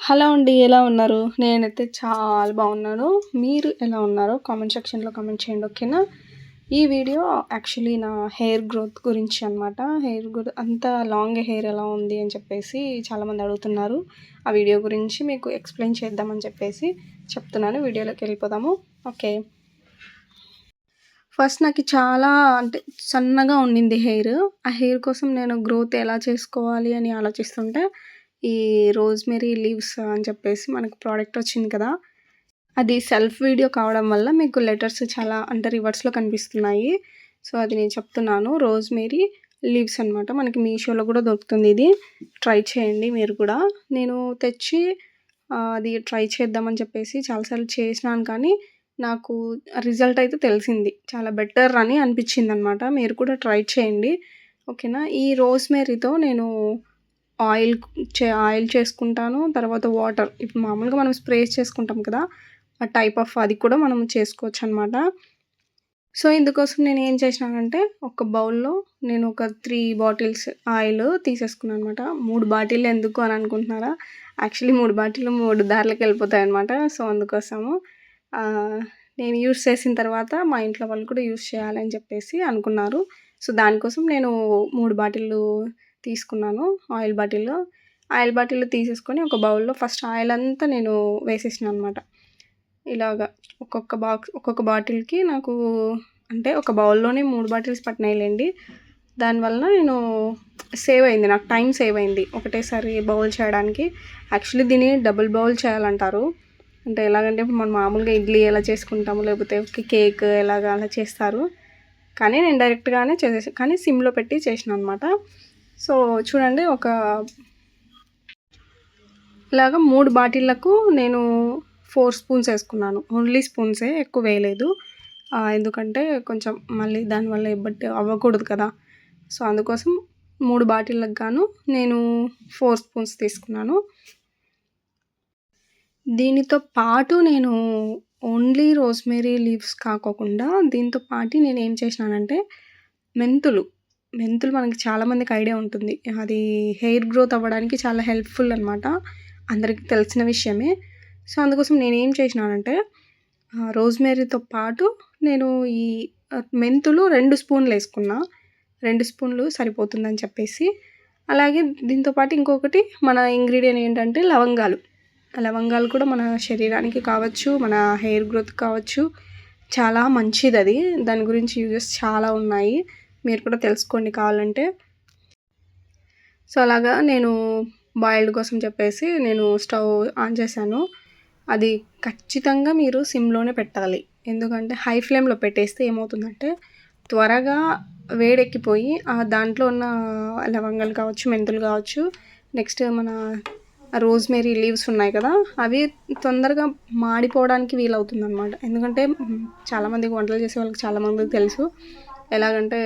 Hello అండి. ఎలా ఉన్నారు? నేనైతే చాలా బాగున్నాను. మీరు ఎలా ఉన్నారో కామెంట్ సెక్షన్‌లో కామెంట్ చేయండి. ఓకేనా? ఈ వీడియో యాక్చువల్లీ నా హెయిర్ గ్రోత్ గురించి అనమాట. హెయిర్ గ్రోత్ అంత లాంగ్ హెయిర్ ఎలా ఉంది అని చెప్పేసి చాలామంది అడుగుతున్నారు. ఆ వీడియో గురించి మీకు ఎక్స్‌ప్లెయిన్ చేద్దామని చెప్పేసి చెప్తున్నాను. వీడియోలోకి వెళ్ళిపోదాము. ఓకే. ఫస్ట్ నాకు చాలా అంటే సన్నగా ఉండింది హెయిర్. ఆ హెయిర్ కోసం నేను గ్రోత్ ఎలా చేసుకోవాలి అని ఆలోచిస్తుంటే ఈ రోజ్‌మెరీ లీవ్స్ అని చెప్పేసి మనకు ప్రోడక్ట్ వచ్చింది కదా! అది సెల్ఫ్ వీడియో కావడం వల్ల మీకు లెటర్స్ చాలా అంటే రివర్స్‌లో కనిపిస్తున్నాయి. సో, అది నేను చెప్తున్నాను. రోజ్‌మెరీ లీవ్స్ అనమాట. మనకి మీషోలో కూడా దొరుకుతుంది ఇది. ట్రై చేయండి మీరు కూడా. నేను తెచ్చి అది ట్రై చేద్దామని చెప్పేసి చాలా సార్లు చేసినాను కానీ నాకు రిజల్ట్ అయితే తెలిసింది. చాలా బెటర్ అని అనిపించిందనమాట. మీరు కూడా ట్రై చేయండి. ఓకేనా? ఈ రోజ్‌మెరీతో నేను ఆయిల్ చేసుకుంటాను. తర్వాత వాటర్ ఇప్పుడు మామూలుగా మనం స్ప్రేస్ చేసుకుంటాం కదా! ఆ టైప్ ఆఫ్ అది కూడా మనం చేసుకోవచ్చనమాట. సో, ఇందుకోసం నేనేం చేసినానంటే ఒక బౌల్‌లో నేను ఒక 3 బాటిల్స్ ఆయిల్ తీసేసుకున్నాననమాట. 3 బాటిల్లు ఎందుకు అని అనుకుంటున్నారా? యాక్చువల్లీ 3 బాటిల్లు 3 దారులకెళ్ళిపోతాయనమాట. సో, అందుకోసము నేను యూజ్ చేసిన తర్వాత మా ఇంట్లో వాళ్ళు కూడా యూజ్ చేయాలని చెప్పేసి అనుకున్నారు. సో, దానికోసం నేను 3 బాటిల్లు తీసుకున్నాను ఆయిల్ బాటిల్లు. ఆయిల్ బాటిల్లు తీసేసుకొని ఒక బౌల్‌లో ఫస్ట్ ఆయిల్ అంతా నేను వేసేసినా అనమాట. ఇలాగా ఒక్కొక్క బాటిల్‌కి నాకు అంటే ఒక బౌల్‌లోనే 3 బాటిల్స్ పట్టినాయిలెండి. దానివలన నేను సేవ్ అయింది. నాకు టైం సేవ్ అయింది. ఒకటేసారి బౌల్ చేయడానికి. యాక్చువల్లీ దీన్ని డబుల్ బౌల్ చేయాలంటారు. అంటే ఎలాగంటే ఇప్పుడు మనం మామూలుగా ఇడ్లీ ఎలా చేసుకుంటాము లేకపోతే కేక్ ఎలాగా అలా చేస్తారు. కానీ నేను డైరెక్ట్‌గానే చేసేసా. కానీ సిమ్‌లో పెట్టి చేసినా అనమాట. సో, చూడండి ఇలాగ 3 బాటిళ్ళకు నేను 4 స్పూన్స్ వేసుకున్నాను. ఓన్లీ స్పూన్సే ఎక్కువ వేయలేదు. ఎందుకంటే కొంచెం మళ్ళీ దానివల్ల ఎబ్బట్టు అవ్వకూడదు కదా! సో, అందుకోసం 3 బాటిళ్ళకి గాను నేను 4 స్పూన్స్ తీసుకున్నాను. దీనితో పాటు నేను ఓన్లీ రోజ్‌మెరీ లీవ్స్ కాకోకుండా దీంతో పాటు నేనేం చేసినానంటే మెంతులు మనకి చాలామందికి ఐడియా ఉంటుంది. అది హెయిర్ గ్రోత్ అవ్వడానికి చాలా హెల్ప్‌ఫుల్ అనమాట. అందరికీ తెలిసిన విషయమే. సో, అందుకోసం నేనేం చేసినానంటే రోజ్‌మెరీతో పాటు నేను ఈ మెంతులు 2 స్పూన్‌లేసుకున్నా. 2 స్పూన్లు సరిపోతుందని చెప్పేసి. అలాగే దీంతో పాటు ఇంకొకటి మన ఇంగ్రీడియెంట్ ఏంటంటే లవంగాలు. లవంగాలు కూడా మన శరీరానికి కావచ్చు, మన హెయిర్ గ్రోత్ కావచ్చు చాలా మంచిదది. దాని గురించి యూజెస్ చాలా ఉన్నాయి. మీరు కూడా తెలుసుకోండి కావాలంటే. సో, అలాగా నేను బాయిల్డ్ కోసం చెప్పేసి నేను స్టవ్ ఆన్ చేశాను. అది ఖచ్చితంగా మీరు సిమ్‌లోనే పెట్టాలి. ఎందుకంటే హై ఫ్లేమ్‌లో పెట్టేస్తే ఏమవుతుందంటే త్వరగా వేడెక్కిపోయి దాంట్లో ఉన్న లవంగాలు కావచ్చు, మెంతులు కావచ్చు, నెక్స్ట్ మన రోజ్‌మెరీ లీవ్స్ ఉన్నాయి కదా! అవి తొందరగా మాడిపోవడానికి వీలవుతుందనమాట. ఎందుకంటే చాలామందికి వంటలు చేసే వాళ్ళకి చాలామందికి తెలుసు. ఎలాగంటే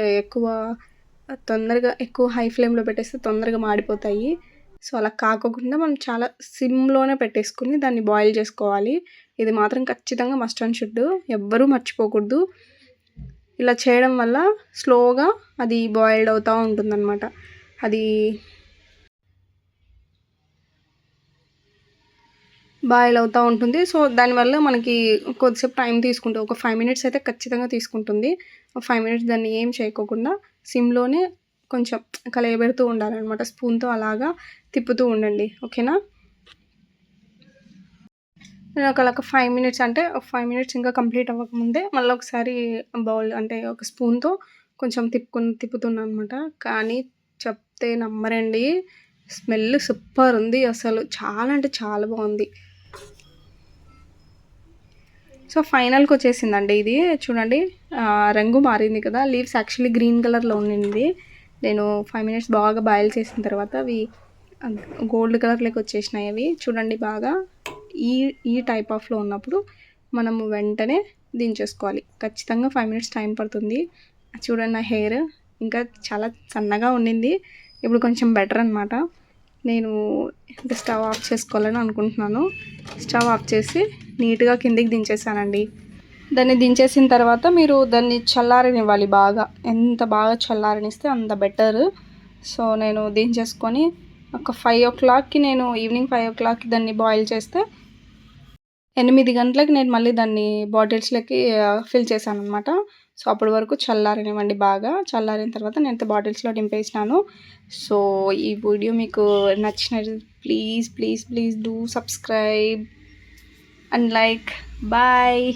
తొందరగా ఎక్కువ హై ఫ్లేమ్‌లో పెట్టేస్తే తొందరగా మాడిపోతాయి. సో, అలా కాకోకుండా మనం చాలా సిమ్‌లోనే పెట్టేసుకొని దాన్ని బాయిల్ చేసుకోవాలి. ఇది మాత్రం ఖచ్చితంగా మస్ట్ అండ్ షుడ్. ఎవ్వరూ మర్చిపోకూడదు. ఇలా చేయడం వల్ల స్లోగా అది బాయిల్డ్ అవుతూ ఉంటుందన్నమాట. అది బాయిల్ అవుతూ ఉంటుంది. సో, దానివల్ల మనకి కొద్దిసేపు టైం తీసుకుంటుంది. ఒక 5 మినిట్స్ అయితే ఖచ్చితంగా తీసుకుంటుంది. 5 మినిట్స్ దాన్ని ఏం చేయకోకుండా సిమ్‌లోనే కొంచెం కలయబెడుతూ ఉండాలనమాట. స్పూన్‌తో అలాగా తిప్పుతూ ఉండండి. ఓకేనా? నేను ఒక 5 మినిట్స్ అంటే 5 మినిట్స్ ఇంకా కంప్లీట్ అవ్వకముందే మళ్ళీ ఒకసారి బౌల్ అంటే ఒక స్పూన్‌తో కొంచెం తిప్పుతున్నాను అనమాట. కానీ చెప్తే నమ్మరండి. స్మెల్ సూపర్ ఉంది అసలు. చాలా అంటే చాలా బాగుంది. సో, ఫైనల్‌కి వచ్చేసిందండి ఇది. చూడండి రంగు మారింది కదా! లీవ్స్ యాక్చువల్లీ గ్రీన్ కలర్‌లో ఉండింది. నేను 5 మినిట్స్ బాగా బాయిల్ చేసిన తర్వాత అవి గోల్డ్ కలర్‌లోకి వచ్చేసినాయి అవి. చూడండి బాగా ఈ ఈ టైప్ ఆఫ్‌లో ఉన్నప్పుడు మనము వెంటనే దించేసుకోవాలి. ఖచ్చితంగా 5 మినిట్స్ టైం పడుతుంది. చూడండి నా హెయిర్ ఇంకా చాలా సన్నగా ఉండింది. ఇప్పుడు కొంచెం బెటర్ అనమాట. నేను స్టవ్ ఆఫ్ చేసుకోవాలని అనుకుంటున్నాను. స్టవ్ ఆఫ్ చేసి నీట్‌గా కిందికి దించేసానండి. దాన్ని దించేసిన తర్వాత మీరు దాన్ని చల్లారనివ్వాలి బాగా. ఎంత బాగా చల్లారనిస్తే అంత బెటర్. సో, నేను దించేసుకొని ఒక 5:00కి నేను ఈవినింగ్ 5:00కి దాన్ని బాయిల్ చేస్తే 8 గంటలకి నేను మళ్ళీ దాన్ని బాటిల్స్‌లోకి ఫిల్ చేశాననమాట. సో, అప్పటి వరకు చల్లారనివ్వండి బాగా. చల్లారిన తర్వాత నేనైతే బాటిల్స్‌లో నింపేసినాను. సో, ఈ వీడియో మీకు నచ్చినట్లయితే please do subscribe and like. Bye.